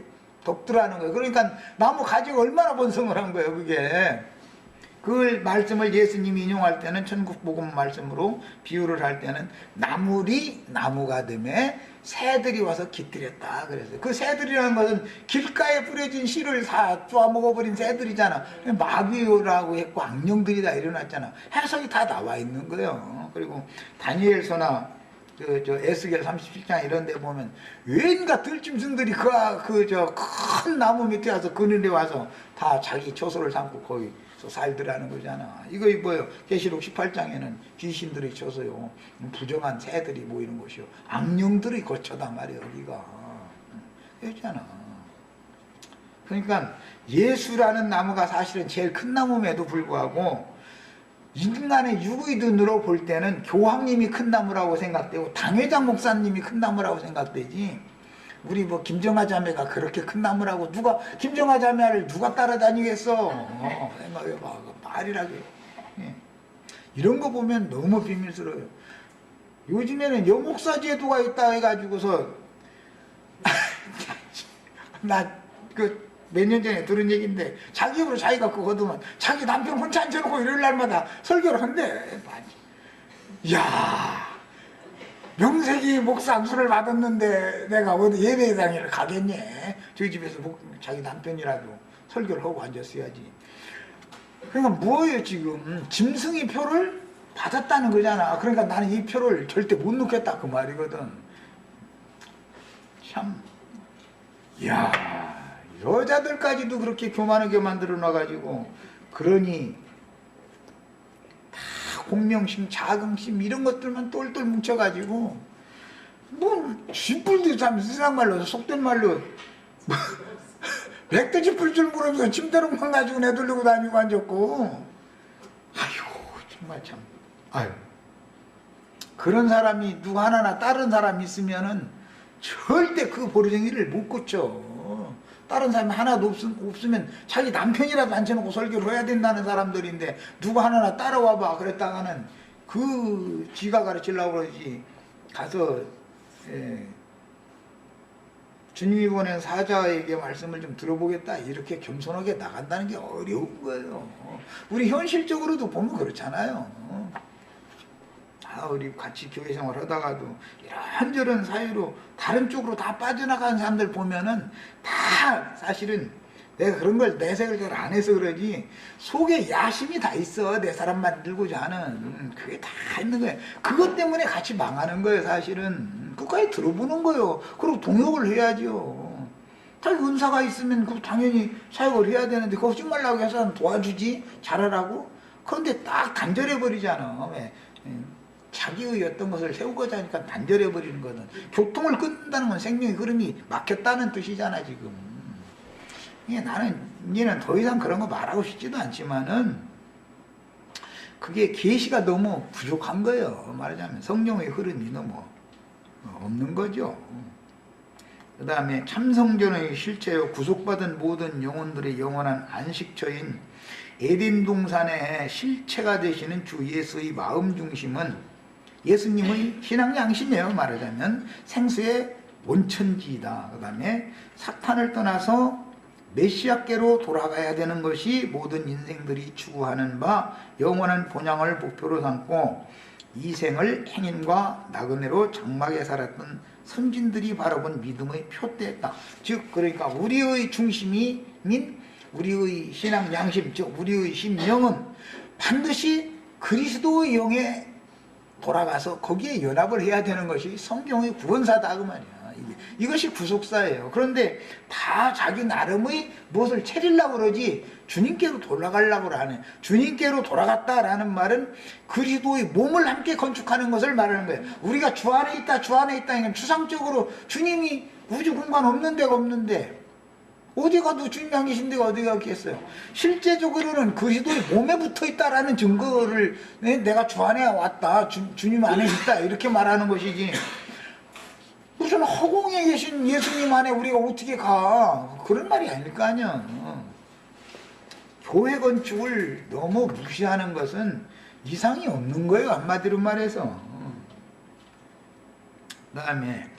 덮더라는 거예요. 그러니까 나무 가지가 얼마나 번성을 한 거예요 그게. 그 말씀을 예수님이 인용할 때는 천국복음 말씀으로 비유를 할 때는 나물이 나무가 되매 새들이 와서 깃들였다 그랬어요. 그 새들이라는 것은 길가에 뿌려진 씨를 다 쪼아먹어버린 새들이잖아. 마귀라고 했고 악령들이 다 일어났잖아. 해석이 다 나와 있는 거예요. 그리고 다니엘서나 에스겔 37장 이런 데 보면 왠가 들짐승들이 큰 나무 밑에 와서 그늘에 와서 다 자기 처소를 삼고 거기 살더라는 거잖아. 이거 뭐예요? 계시록 18장에는 귀신들이 쳐서요 부정한 새들이 모이는 곳이요 악령들이 거쳐다 말이에요. 여기가 그렇잖아. 그러니까 예수라는 나무가 사실은 제일 큰 나무임에도 불구하고 인간의 육의 눈으로 볼 때는 교황님이 큰 나무라고 생각되고 당회장 목사님이 큰 나무라고 생각되지 우리 뭐 김정아 자매가 그렇게 큰 나무라고 누가 김정아 자매를 누가 따라다니겠어. 생각해봐. 말이라게. 예. 이런 거 보면 너무 비밀스러워요. 요즘에는 여목사 제도가 있다 해가지고서 나 몇 년 전에 들은 얘기인데 자기 입으로 자기가 그거 거두면 자기 남편 혼자 앉혀놓고 일요일 날마다 설교를 한대. 이야 명색이 목사 안수를 받았는데 내가 어디 예배당에 가겠니? 저희 집에서 자기 남편이라도 설교를 하고 앉았어야지. 그러니까 뭐예요 지금 짐승이 표를 받았다는 거잖아. 그러니까 나는 이 표를 절대 못 넣겠다 그 말이거든. 참 이야 여자들까지도 그렇게 교만하게 만들어 놔가지고 그러니 다 공명심, 자긍심 이런 것들만 똘똘 뭉쳐가지고 뭐 쥐뿔도 참 세상 말로 속된 말로 백두지 뿔 줄 모르면서 침대로만 가지고 내돌리고 다니고 앉았고 아유 정말 참 아유 그런 사람이 누구 하나나 다른 사람 있으면은 절대 그 버르장이를 못 고쳐. 다른 사람이 하나도 없으면 자기 남편이라도 앉혀놓고 설교를 해야 된다는 사람들인데 누구 하나나 따라와봐 그랬다가는 그 지가 가르치려고 그러지 가서 주님이 보낸 사자에게 말씀을 좀 들어보겠다 이렇게 겸손하게 나간다는 게 어려운 거예요. 우리 현실적으로도 보면 그렇잖아요. 우리 같이 교회 생활 하다가도 이런저런 사유로 다른 쪽으로 다 빠져나가는 사람들 보면은 다 사실은 내가 그런 걸 내색을 잘 안 해서 그러지 속에 야심이 다 있어. 내 사람 만들고자 하는 그게 다 있는 거야. 그것 때문에 같이 망하는 거예요. 사실은 끝까지 들어보는 거예요. 그리고 동역을 해야죠. 자기 은사가 있으면 그 당연히 사역을 해야 되는데 거짓말라고 해서 도와주지 잘하라고. 그런데 딱 단절해버리잖아. 왜? 자기의 어떤 것을 세우고자 하니까 단절해버리는 거는 교통을 끊는다는 건 생명의 흐름이 막혔다는 뜻이잖아 지금. 나는 이제는 더 이상 그런 거 말하고 싶지도 않지만은 그게 계시가 너무 부족한 거예요. 말하자면 성령의 흐름이 너무 없는 거죠. 그 다음에 참성전의 실체요 구속받은 모든 영혼들의 영원한 안식처인 에덴 동산의 실체가 되시는 주 예수의 마음 중심은 예수님의 신앙 양심이에요. 말하자면 생수의 원천지이다. 그 다음에 사탄을 떠나서 메시아께로 돌아가야 되는 것이 모든 인생들이 추구하는 바 영원한 본향을 목표로 삼고 이 생을 행인과 나그네로 장막에 살았던 선진들이 바라본 믿음의 표대였다. 즉 그러니까 우리의 중심인 우리의 신앙 양심, 즉 우리의 심령은 반드시 그리스도의 영에 돌아가서 거기에 연합을 해야 되는 것이 성경의 구원사다 그 말이야. 이것이 구속사예요. 그런데 다 자기 나름의 무엇을 채리려고 그러지 주님께로 돌아가려고 하네. 주님께로 돌아갔다라는 말은 그리스도의 몸을 함께 건축하는 것을 말하는 거예요. 우리가 주 안에 있다 주 안에 있다 이건 추상적으로 주님이 우주 공간 없는 데가 없는데 어디 가도 주님이 안 계신 데가 어디가 있겠어요. 실제적으로는 그리스도의 몸에 붙어 있다라는 증거를 내가 주 안에 왔다 주님 안에 있다 이렇게 말하는 것이지 무슨 허공에 계신 예수님 안에 우리가 어떻게 가 그런 말이 아닐 거 아니야. 교회 건축을 너무 무시하는 것은 이상이 없는 거예요. 한마디로 말해서. 그 다음에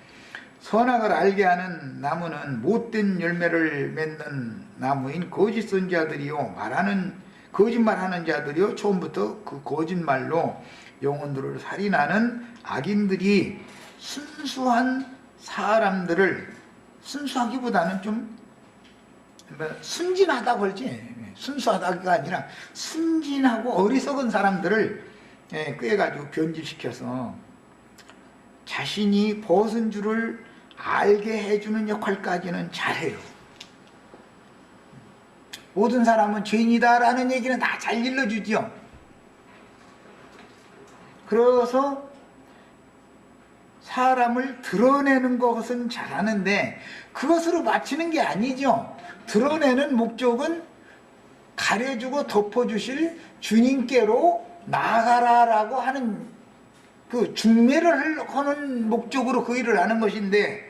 선악을 알게 하는 나무는 못된 열매를 맺는 나무인 거짓 선지자들이요 거짓말하는 자들이요 처음부터 그 거짓말로 영혼들을 살인하는 악인들이 순수한 사람들을 순수하기보다는 좀 순진하다고 그러지 순수하다가 아니라 순진하고 어리석은 사람들을 꾀가지고 변질시켜서 자신이 벗은 줄을 알게 해주는 역할까지는 잘해요. 모든 사람은 죄인이다라는 얘기는 다 잘 일러주지요. 그래서 사람을 드러내는 것은 잘하는데 그것으로 마치는 게 아니죠. 드러내는 목적은 가려주고 덮어주실 주님께로 나아가라라고 하는 그 중매를 하는 목적으로 그 일을 하는 것인데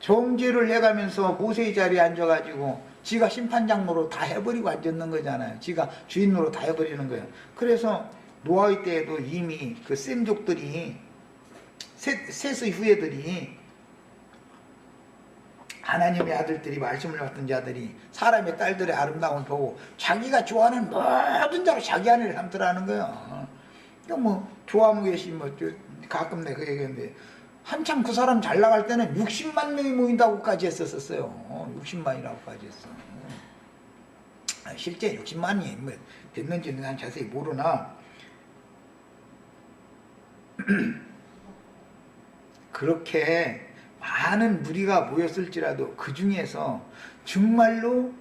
정죄를 해가면서 모세의 자리에 앉아가지고 지가 심판장로로 다 해버리고 앉았는 거잖아요. 지가 주인으로 다 해버리는 거예요. 그래서 노아의 때에도 이미 그 셈족들이 셋의 후예들이 하나님의 아들들이 말씀을 받던 자들이 사람의 딸들의 아름다움을 보고 자기가 좋아하는 모든 자로 자기 아내를 삼더라는 거예요. 그러니까 뭐 좋아하고 계신 가끔 내가 그 얘기했는데 한참 그 사람 잘 나갈 때는 60만 명이 모인다고까지 했었어요. 60만이라고까지 했어. 실제 60만이 뭐 됐는지는 난 자세히 모르나 그렇게 많은 무리가 모였을지라도 그 중에서 정말로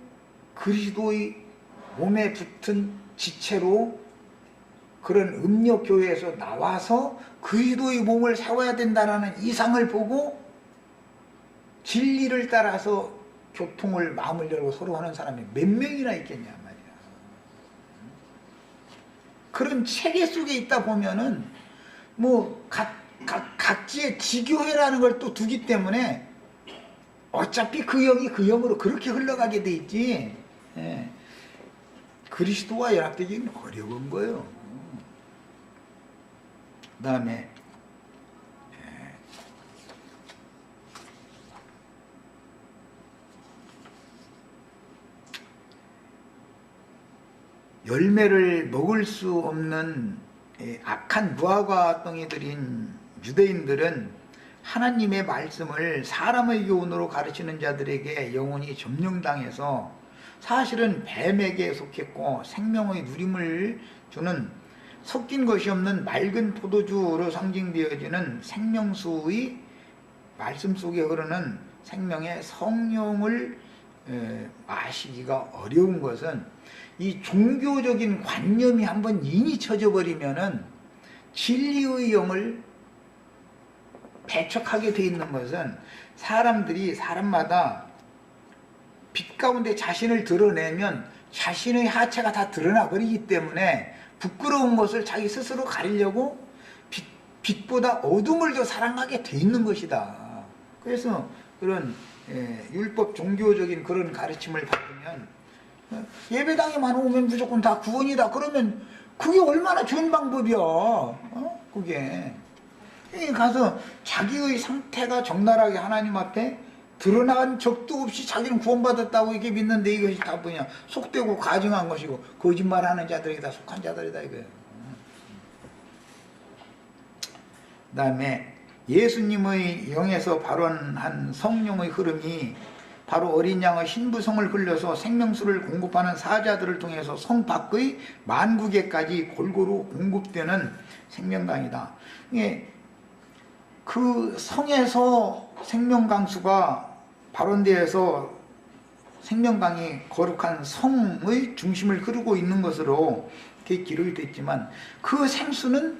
그리스도의 몸에 붙은 지체로 그런 음력교회에서 나와서 그리스도의 몸을 세워야 된다는 이상을 보고 진리를 따라서 교통을 마음을 열고 서로 하는 사람이 몇 명이나 있겠냐 말이야. 그런 체계 속에 있다 보면은 뭐 각지의 지교회라는 걸 또 두기 때문에 어차피 그 영이 그 영으로 그렇게 흘러가게 돼 있지. 그리스도와 연합되기는 어려운 거예요. 그 다음에 열매를 먹을 수 없는 악한 무화과 덩이들인 유대인들은 하나님의 말씀을 사람의 교훈으로 가르치는 자들에게 영혼이 점령당해서 사실은 뱀에게 속했고 생명의 누림을 주는 섞인 것이 없는 맑은 포도주로 상징되어지는 생명수의 말씀 속에 흐르는 생명의 성령을 마시기가 어려운 것은 이 종교적인 관념이 한번 인이 쳐져 버리면은 진리의 영을 배척하게 돼 있는 것은 사람마다 빛 가운데 자신을 드러내면 자신의 하체가 다 드러나 버리기 때문에 부끄러운 것을 자기 스스로 가리려고 빛보다 어둠을 더 사랑하게 돼 있는 것이다. 그래서 그런 율법 종교적인 그런 가르침을 받으면 예배당에만 오면 무조건 다 구원이다. 그러면 그게 얼마나 좋은 방법이야. 그게 가서 자기의 상태가 적나라하게 하나님 앞에 드러난 적도 없이 자기는 구원받았다고 이렇게 믿는데 이것이 다 뭐냐, 속되고 가증한 것이고 거짓말하는 자들에게 다 속한 자들이다 이거예요. 그 다음에 예수님의 영에서 발원한 성령의 흐름이 바로 어린 양의 신부성을 흘려서 생명수를 공급하는 사자들을 통해서 성 밖의 만국에까지 골고루 공급되는 생명강이다. 그 성에서 생명강수가 발원되어서 생명강이 거룩한 성의 중심을 흐르고 있는 것으로 이렇게 기록이 됐지만 그 생수는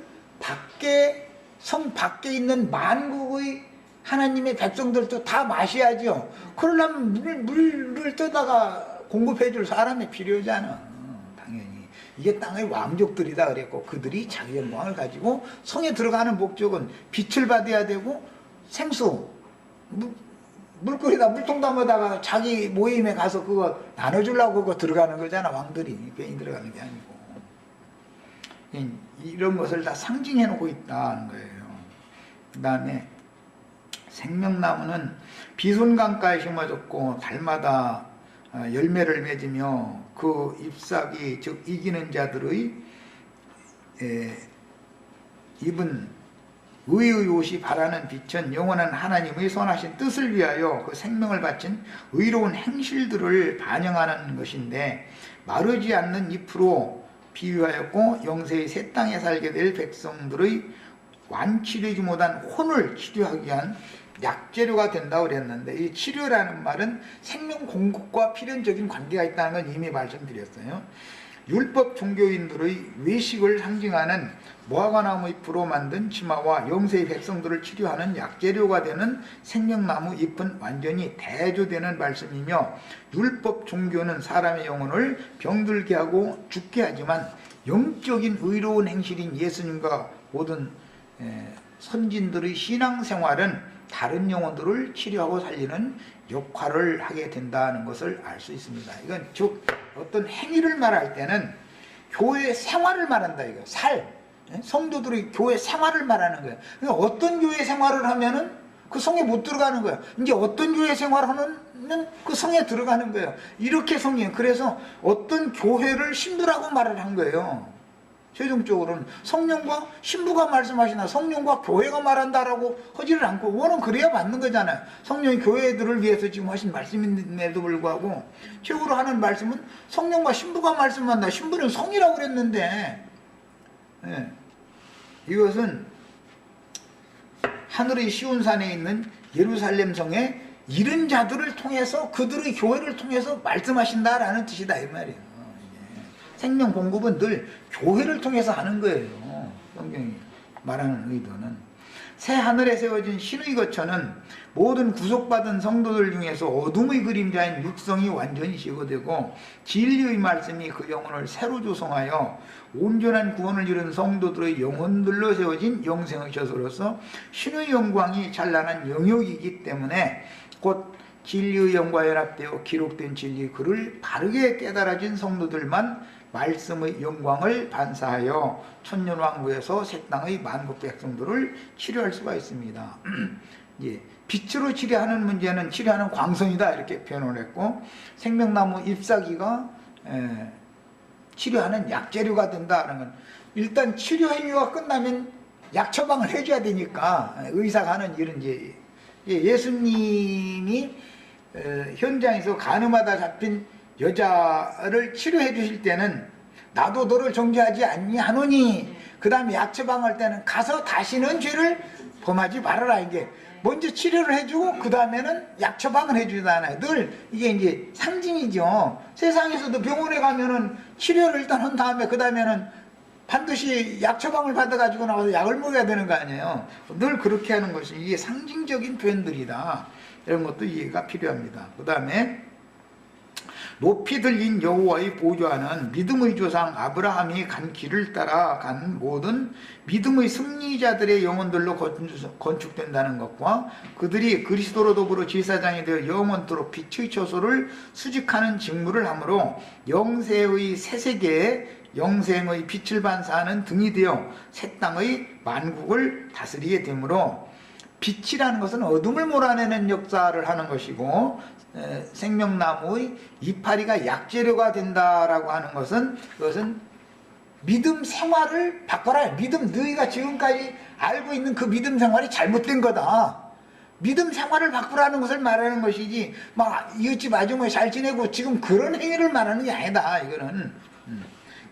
성 밖에 있는 만국의 하나님의 백성들도 다 마셔야죠. 그러려면 물을 떠다가 공급해 줄 사람이 필요하잖아. 당연히 이게 땅의 왕족들이다 그랬고 그들이 자기 영광을 가지고 성에 들어가는 목적은 빛을 받아야 되고 생수 물거리다 물통 담아다가 자기 모임에 가서 그거 나눠주려고 그거 들어가는 거잖아. 왕들이 괜히 들어가는 게 아니고 이런 것을 다 상징해 놓고 있다는 거예요. 그 다음에 생명나무는 비손강가에 심어졌고 달마다 열매를 맺으며 그 잎사귀 즉 이기는 자들의 입은 의의 옷이 바라는 빛은 영원한 하나님의 선하신 뜻을 위하여 그 생명을 바친 의로운 행실들을 반영하는 것인데 마르지 않는 잎으로 비유하였고 영세의 새 땅에 살게 될 백성들의 완치되지 못한 혼을 치료하기 위한 약재료가 된다고 그랬는데 이 치료라는 말은 생명 공급과 필연적인 관계가 있다는 건 이미 말씀드렸어요. 율법 종교인들의 외식을 상징하는 무화과나무 잎으로 만든 치마와 영세의 백성들을 치료하는 약재료가 되는 생명나무 잎은 완전히 대조되는 말씀이며 율법 종교는 사람의 영혼을 병들게 하고 죽게 하지만 영적인 의로운 행실인 예수님과 모든 선진들의 신앙생활은 다른 영혼들을 치료하고 살리는 역할을 하게 된다는 것을 알 수 있습니다. 이건 즉 어떤 행위를 말할 때는 교회 생활을 말한다 이거. 성도들의 교회 생활을 말하는 거예요. 그러니까 어떤 교회 생활을 하면은 그 성에 못 들어가는 거예요. 이제 어떤 교회 생활하면 그 성에 들어가는 거예요. 이렇게 성경. 그래서 어떤 교회를 신부라고 말을 한 거예요. 최종적으로는 성령과 신부가 말씀하시나 성령과 교회가 말한다라고 하지를 않고 원은 그래야 맞는 거잖아요. 성령이 교회들을 위해서 지금 하신 말씀임에도 불구하고 최고로 하는 말씀은 성령과 신부가 말씀한다. 신부는 성이라고 그랬는데 이것은 하늘의 시온산에 있는 예루살렘 성에 이른 자들을 통해서 그들의 교회를 통해서 말씀하신다라는 뜻이다 이 말이에요. 생명 공급은 늘 교회를 통해서 하는 거예요. 성경이 말하는 의도는. 새 하늘에 세워진 신의 거처는 모든 구속받은 성도들 중에서 어둠의 그림자인 육성이 완전히 제거되고 진리의 말씀이 그 영혼을 새로 조성하여 온전한 구원을 이룬 성도들의 영혼들로 세워진 영생의 젖으로서 신의 영광이 찬란한 영역이기 때문에 곧 진리의 영과 연합되어 기록된 진리의 글을 바르게 깨달아진 성도들만 말씀의 영광을 반사하여 천년왕국에서 새 땅의 만국 백성들을 치료할 수가 있습니다. 예, 빛으로 치료하는 문제는 치료하는 광선이다 이렇게 표현을 했고 생명나무 잎사귀가 치료하는 약재료가 된다는 건 일단 치료 행위가 끝나면 약 처방을 해줘야 되니까 의사가 하는 일은 이제 예수님이 현장에서 간음하다 잡힌 여자를 치료해 주실 때는 나도 너를 정죄하지 않니 하노니 그 다음에 약 처방할 때는 가서 다시는 죄를 범하지 말아라. 이게 먼저 치료를 해주고 그 다음에는 약 처방을 해주잖아요. 늘 이게 이제 상징이죠. 세상에서도 병원에 가면은 치료를 일단 한 다음에 그 다음에는 반드시 약 처방을 받아가지고 나와서 약을 먹여야 되는 거 아니에요. 늘 그렇게 하는 것이 이게 상징적인 표현들이다. 이런 것도 이해가 필요합니다. 그 다음에 높이 들린 여호와의 보좌는 믿음의 조상 아브라함이 간 길을 따라 간 모든 믿음의 승리자들의 영혼들로 건축된다는 것과 그들이 그리스도로 더불어 제사장이 되어 영원토록 빛의 처소를 수직하는 직무를 하므로 영세의 새 세계에 영생의 빛을 반사하는 등이 되어 새 땅의 만국을 다스리게 되므로 빛이라는 것은 어둠을 몰아내는 역사를 하는 것이고 생명나무의 이파리가 약재료가 된다라고 하는 것은 그것은 믿음 생활을 바꿔라. 믿음 너희가 지금까지 알고 있는 그 믿음 생활이 잘못된 거다. 믿음 생활을 바꾸라는 것을 말하는 것이지 막 이웃집 아주머니 잘 지내고 지금 그런 행위를 말하는 게 아니다. 이거는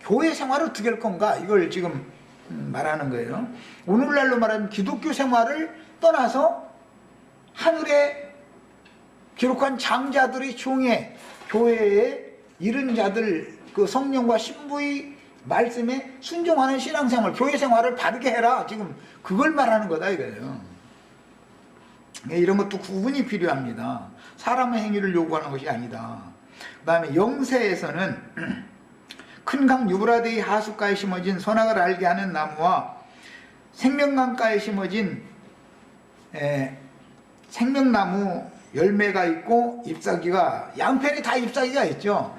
교회 생활을 어떻게 할 건가 이걸 지금 말하는 거예요. 오늘날로 말하면 기독교 생활을 떠나서 하늘에 기록한 장자들의 총회, 교회에 이른 자들 그 성령과 신부의 말씀에 순종하는 신앙생활, 교회 생활을 바르게 해라. 지금 그걸 말하는 거다 이거예요. 이런 것도 구분이 필요합니다. 사람의 행위를 요구하는 것이 아니다. 그 다음에 영세에서는 큰 강 유브라데의 하수가에 심어진 선악을 알게 하는 나무와 생명강가에 심어진 생명나무 열매가 있고 잎사귀가 양편이 다 잎사귀가 있죠.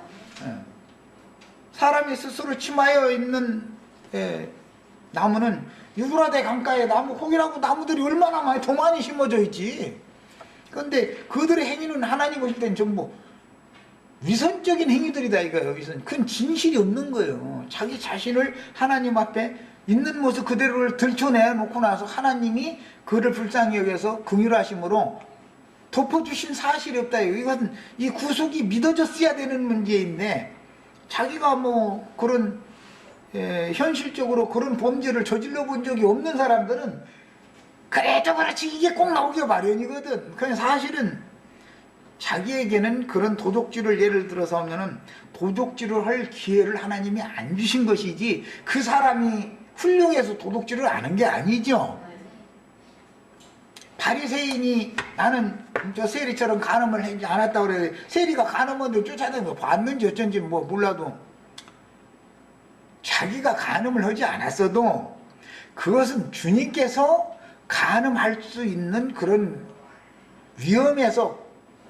사람이 스스로 침하여 있는 나무는 유브라데 강가에 나무 거기라고 나무들이 얼마나 많이 더 많이 심어져 있지. 그런데 그들의 행위는 하나님 보실 땐 전부 위선적인 행위들이다 이거예요. 위선. 큰 진실이 없는 거예요. 자기 자신을 하나님 앞에 있는 모습 그대로를 들춰내 놓고 나서 하나님이 그를 불쌍히 여겨서 긍휼하심으로 덮어주신 사실이 없다. 이것은 이 구속이 믿어졌어야 되는 문제인데 자기가 뭐 그런 현실적으로 그런 범죄를 저질러 본 적이 없는 사람들은 그래도 그렇지 이게 꼭 나오기 마련이거든. 그냥 사실은 자기에게는 그런 도둑질을 예를 들어서 하면은 도둑질을 할 기회를 하나님이 안 주신 것이지 그 사람이 훌륭해서 도둑질을 안 한 게 아니죠. 바리새인이 나는 저 세리처럼 간음을 하지 않았다고 그래. 세리가 간음원들 쫓아다니고 봤는지 어쩐지 뭐 몰라도 자기가 간음을 하지 않았어도 그것은 주님께서 간음할 수 있는 그런 위험에서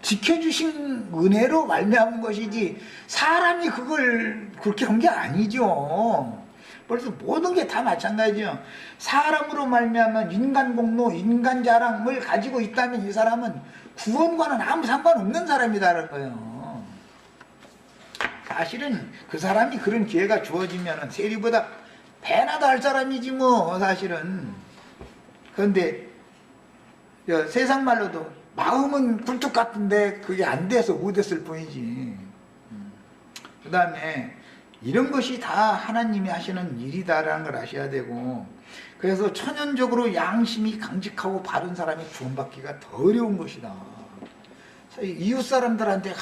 지켜주신 은혜로 말미암은 것이지 사람이 그걸 그렇게 한 게 아니죠. 벌써 모든 게 다 마찬가지죠. 사람으로 말미암은 인간 공로, 인간 자랑을 가지고 있다면 이 사람은 구원과는 아무 상관없는 사람이다라는 거예요. 사실은 그 사람이 그런 기회가 주어지면 세리보다 배나 더 할 사람이지 뭐 사실은. 그런데 세상 말로도 마음은 굴뚝 같은데 그게 안 돼서 못했을 뿐이지. 그 다음에 이런 것이 다 하나님이 하시는 일이다라는 걸 아셔야 되고, 그래서 천연적으로 양심이 강직하고 바른 사람이 구원받기가 더 어려운 것이다. 이웃 사람들한테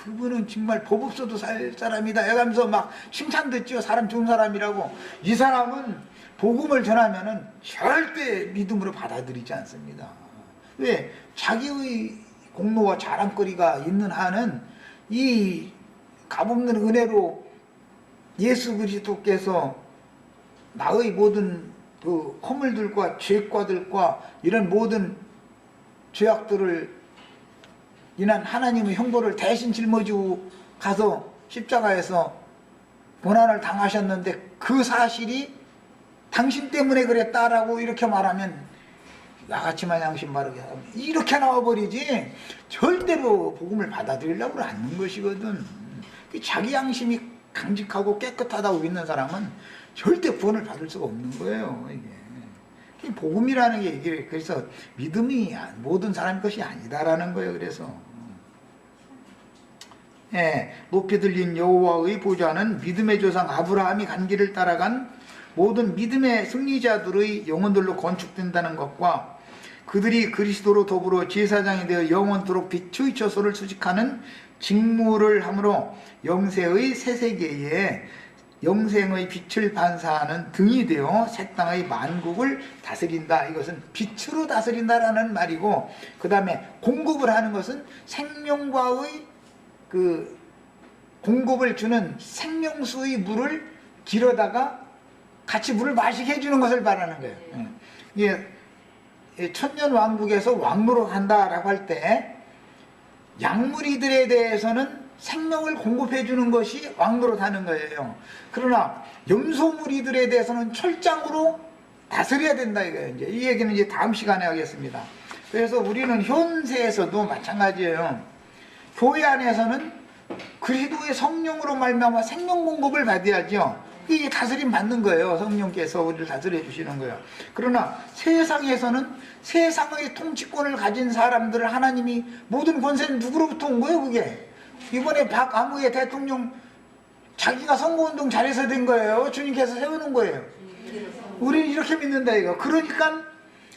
그분은 정말 법 없어도 살 사람이다 해가면서 막 칭찬 듣죠. 사람 좋은 사람이라고. 이 사람은 복음을 전하면은 절대 믿음으로 받아들이지 않습니다. 왜? 자기의 공로와 자랑거리가 있는 한은 이 값없는 은혜로 예수 그리스도께서 나의 모든 그 허물들과 죄과들과 이런 모든 죄악들을 인한 하나님의 형벌을 대신 짊어지고 가서 십자가에서 고난을 당하셨는데 그 사실이 당신 때문에 그랬다라고 이렇게 말하면 나같이만 양심 바르게 하면 이렇게 나와버리지 절대로 복음을 받아들이려고 않는 것이거든. 자기 양심이 강직하고 깨끗하다고 믿는 사람은 절대 구원을 받을 수가 없는 거예요. 이게. 이 복음이라는 게 이게 그래서 믿음이 모든 사람 것이 아니다라는 거예요. 그래서 예, 높이 들린 여호와의 보좌는 믿음의 조상 아브라함이 간 길을 따라간 모든 믿음의 승리자들의 영혼들로 건축된다는 것과 그들이 그리스도로 더불어 제사장이 되어 영원토록 빛의 처소를 수직하는 직무를 함으로 영세의 새 세계에 영생의 빛을 반사하는 등이 되어 새 땅의 만국을 다스린다. 이것은 빛으로 다스린다라는 말이고, 그 다음에 공급을 하는 것은 생명과의 그 공급을 주는 생명수의 물을 길어다가 같이 물을 마시게 해주는 것을 말하는 거예요. 이게 천년 왕국에서 왕노릇 한다라고 할 때 약물이들에 대해서는 생명을 공급해 주는 것이 왕노릇 하는 거예요. 그러나 염소무리들에 대해서는 철장으로 다스려야 된다 이거예요. 이제 이 얘기는 이제 다음 시간에 하겠습니다. 그래서 우리는 현세에서도 마찬가지예요. 교회 안에서는 그리스도의 성령으로 말미암아 생명 공급을 받아야죠. 이게 다스림 받는 거예요. 성령께서 우리를 다스려 주시는 거예요. 그러나 세상에서는 세상의 통치권을 가진 사람들을 하나님이 모든 권세는 누구로부터 온 거예요? 그게 이번에 박아무의 대통령 자기가 선거운동 잘해서 된 거예요. 주님께서 세우는 거예요. 우리는 이렇게 믿는다 이거. 그러니까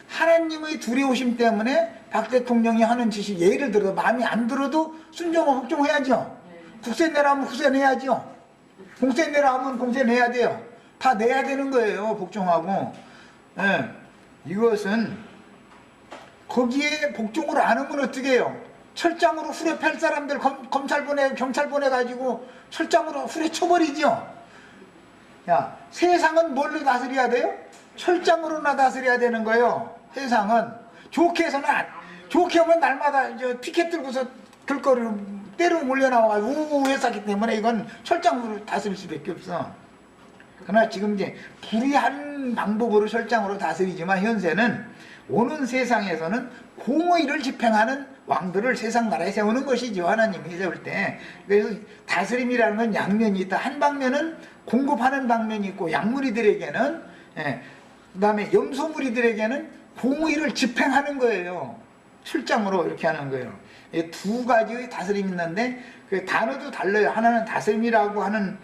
하나님의 두려우심 때문에 박 대통령이 하는 짓이 예를 들어 마음에 안 들어도 순종하고 복종해야죠. 국세 내라 하면 국세 내야죠. 공세 내라 하면 공세 내야 돼요. 다 내야 되는 거예요. 복종하고. 예. 이것은 거기에 복종을 안 하면 어떻게 해요? 철장으로 후려 팰 사람들 검찰 보내 경찰 보내가지고 철장으로 후려 쳐버리죠. 야, 세상은 뭘로 다스려야 돼요? 철장으로나 다스려야 되는 거예요. 세상은 좋게 해서는 좋게 하면 날마다 이제 피켓 들고서 길거리로 때로 몰려나와 우우해서기 때문에 이건 철장으로 다스릴 수밖에 없어. 그러나 지금 이제 불의한 방법으로 철장으로 다스리지만 현세는 오는 세상에서는 공의를 집행하는 왕들을 세상 나라에 세우는 것이죠. 하나님이 세울 때. 그래서 다스림이라는 건 양면이 있다. 한 방면은 공급하는 방면이 있고 약물이들에게는 그 다음에 염소무리들에게는 공의를 집행하는 거예요. 출장으로 이렇게 하는 거예요. 두 가지의 다스림이 있는데 그 단어도 달라요. 하나는 다스림이라고 하는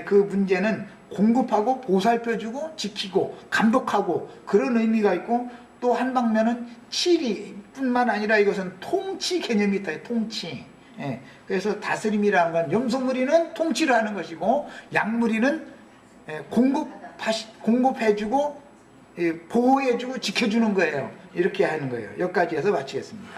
그 문제는 공급하고 보살펴주고 지키고 감독하고 그런 의미가 있고, 또 한 방면은 치리뿐만 아니라 이것은 통치 개념이 있다. 통치. 그래서 다스림이라는 건 염소무리는 통치를 하는 것이고 약무리는 공급해주고 보호해주고 지켜주는 거예요. 이렇게 하는 거예요. 여기까지 해서 마치겠습니다.